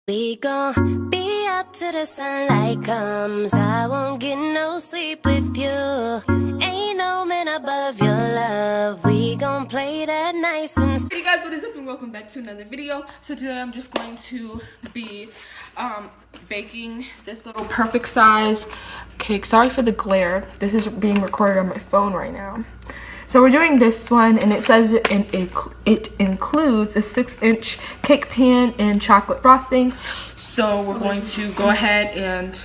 We gon' be up till the sunlight comes. I won't get no sleep with you. Ain't no man above your love. We gon' play that nice and Hey guys, what is up and welcome back to another video. So today I'm just going to be baking this little perfect size cake. Sorry for the glare. This is being recorded on my phone right now. So we're doing this one, and it says it includes a 6-inch cake pan and chocolate frosting. So we're going to go ahead and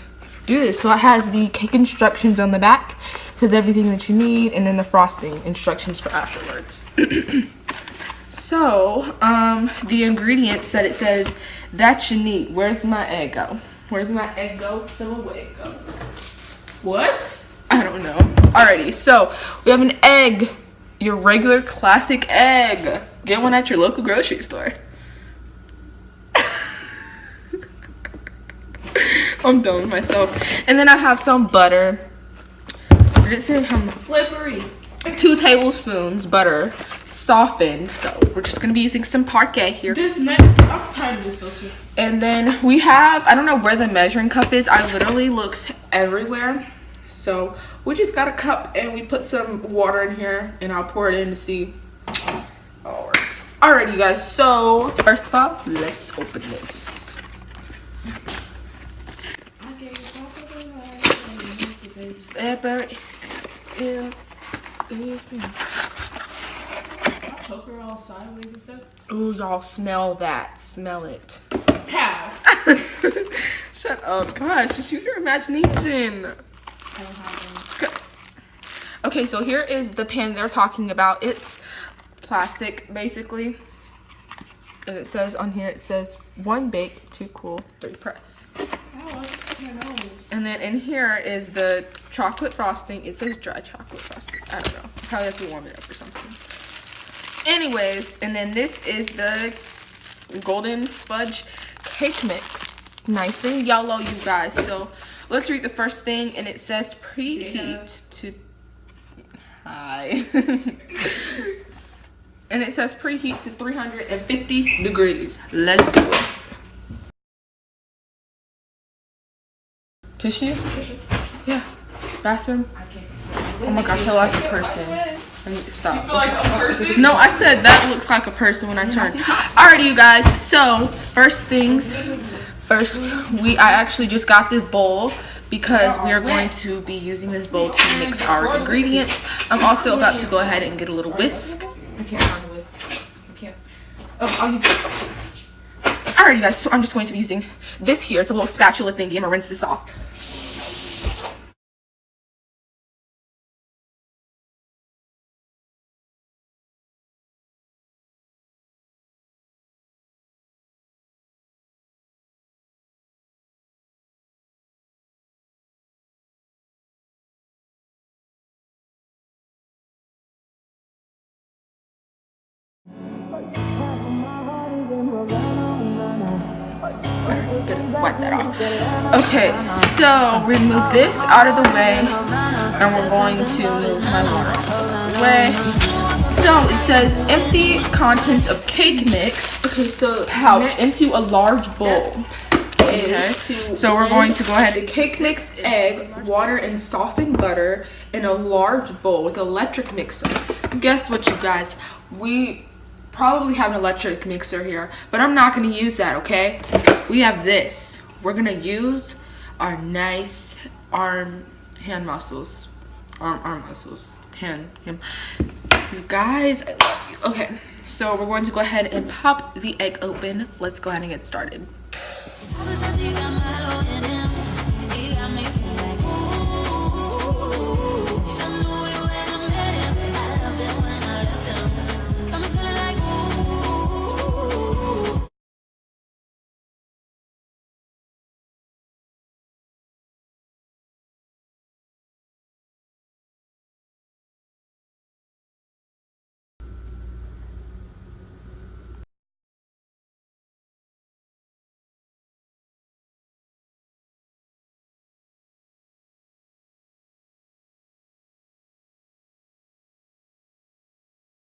do this. So it has the cake instructions on the back. It says everything that you need, and then the frosting instructions for afterwards. So, the ingredients that it says that you need. Where's my egg go? Where's my egg go? So away it go. What? I don't know. Alrighty, so we have an egg. Your regular classic egg. Get one at your local grocery store. I'm done with myself. And then I have some butter. Did it say how much? Slippery. 2 tablespoons butter, softened. So we're just gonna be using some Parquet here. This next, I'm tired of this filter. And then we have, I don't know where the measuring cup is. I literally looked everywhere. So we just got a cup and we put some water in here, and I'll pour it in to see how it works. Alrighty, you guys. So first of all, let's open this. Slippery. Choker all sideways and stuff. Ooh, y'all smell that. Smell it. How? Shut up. Gosh, just use your imagination. Okay, so here is the pan they're talking about. It's plastic, basically. And it says on here, it says 1 bake, 2 cool, 3 press. Oh, I just cut my nose. And then in here is the chocolate frosting. It says dry chocolate frosting. I don't know. Probably have to warm it up or something. Anyways, and then this is the golden fudge cake mix. Nice and yellow, you guys. So let's read the first thing, and it says preheat to hi. And it says preheat to 350 degrees. Let's do it. Tissue? Yeah. Bathroom. Oh my gosh, I like a person. I need to stop. You feel like a person? No, I said that looks like a person when I turn. Alrighty, you guys. So first things first, I actually just got this bowl because we are going to be using this bowl to mix our ingredients. I'm also about to go ahead and get a little whisk. I can't find a whisk. I can't. Oh, I'll use this. Alrighty, you guys. So I'm just going to be using this here. It's a little spatula thingy. I'm gonna rinse this off. Wipe that off. Okay, so remove this out of the way, and we're going to move my water out of the way. So it says empty contents of cake mix. Okay, so pouch into a large bowl. Okay, so we're going to go ahead and cake mix, egg, water, and softened butter in a large bowl with electric mixer. Guess what, you guys? We probably have an electric mixer here, but I'm not going to use that, okay? We have this. We're going to use our nice hand muscles. Arm muscles. Hand. You guys, I love you. Okay, so we're going to go ahead and pop the egg open. Let's go ahead and get started.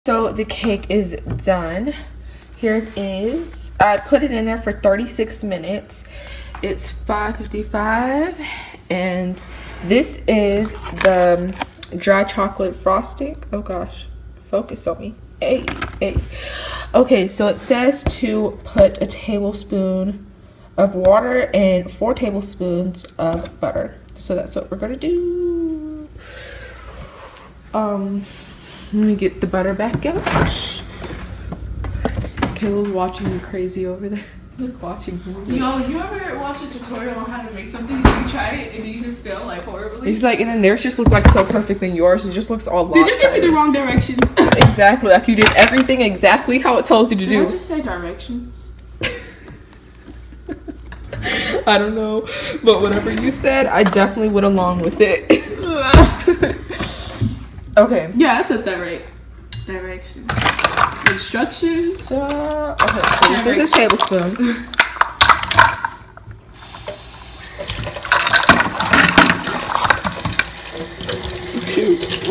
So the cake is done. Here it is. I put it in there for 36 minutes. It's 5:55, and this is the dry chocolate frosting. Oh gosh, focus on me. Hey. Okay, so it says to put a tablespoon of water and 4 tablespoons of butter. So that's what we're gonna do. Let me get the butter back out. Kayla's watching me crazy over there. Like watching me. Yo, you ever watch a tutorial on how to make something and you try it and then you just fail like horribly? It's like, and then theirs just look like so perfect than yours. It just looks all Did you give me the lopsided. wrong directions? Exactly, like you did everything exactly how it tells you to Did do. I just say directions? I don't know, but whatever you said, I definitely went along with it. Okay. Yeah, I said that right. Direction. Instructions. So, okay, so this is a tablespoon.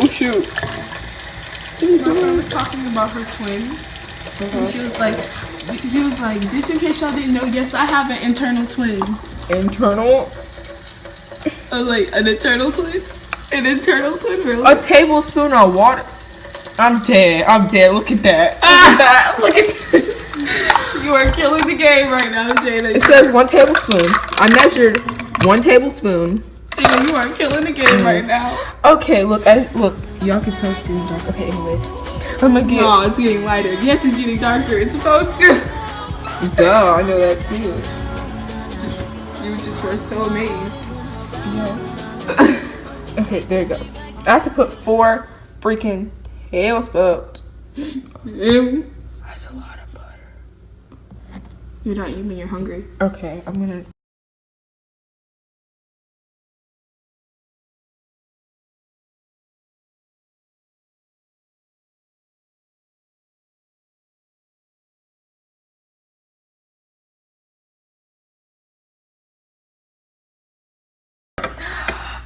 Oh shoot. My friend was talking about her twin. And she was like, just in case y'all didn't know, yes, I have an internal twin. Internal? I was like, an internal twin? An internal twin, really? A tablespoon of water. I'm dead. Look at that. Look at that. You are killing the game right now, Jada. It says 1 tablespoon. I measured 1 tablespoon. Jada, you are killing the game right now. Okay, look, y'all can tell it's getting dark. Okay, anyways, I'm gonna get. No, it's getting lighter. Yes, it's getting darker. It's supposed to. Duh, I know that too. You just were so amazed. Yes. Okay, there you go. I have to put 4 freaking tablespoons. That's a lot of butter. You're not eating. You're hungry. Okay, I'm gonna.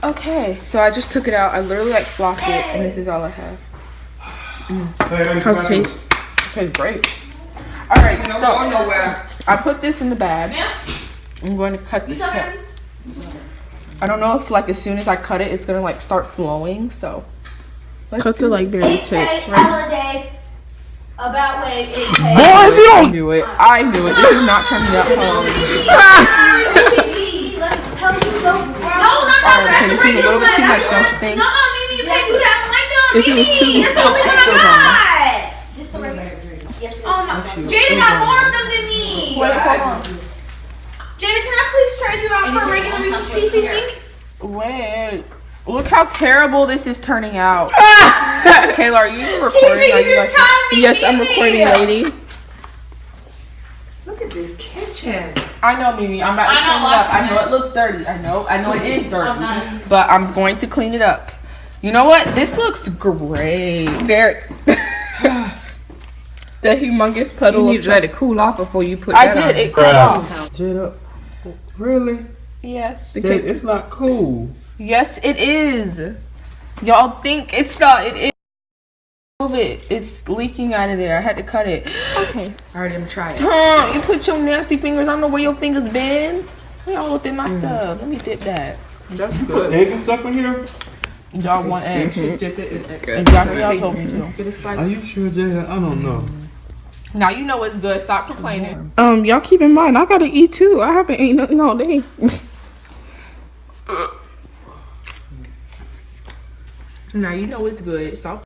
Okay, so I just took it out. I literally like flopped it, and this is all I have. How's it taste? It tastes great. All right, so I put this in the bag. I'm going to cut this up. I don't know if like as soon as I cut it, it's gonna like start flowing. So let's Cut do it like very Hey, tight. holiday. About way it pays. I knew it. I knew it. This is not turning out well. Okay, this is a little bit too much, don't you think? If it was too it's still going. This one right here. Oh no. Jada got more of them than me. Wait, hold on. Jada, can I please trade you out for a regular Reese's Pieces? Wait. Look how terrible this is turning out. Kayla, are you recording? Are you like? Yes, I'm recording, lady. Look at this kitchen. I know, Mimi. I'm about to clean it up. I know it looks dirty. I know it is dirty. But I'm going to clean it up. You know what? This looks great. Very. That humongous puddle. You need to let it cool off before you put I that did. on. It cooled off. Jada, really? Yes. Jada, it's not cool. Yes, it is. Y'all think it's not. It is. Move it. It's leaking out of there. I had to cut it. Okay. Alright, I'm gonna try it. Tom, you put your nasty fingers. I don't know where your fingers been. They all up in my stuff. Let me dip that. That's Put good. egg and stuff in here? Y'all want eggs? Dip it in egg. Exactly. Y'all told me to. Get a slice. Are you sure, Jada? I don't know. Now you know it's good. Stop complaining. Y'all keep in mind, I gotta eat too. I haven't eaten nothing all day. Now you know it's good. Stop.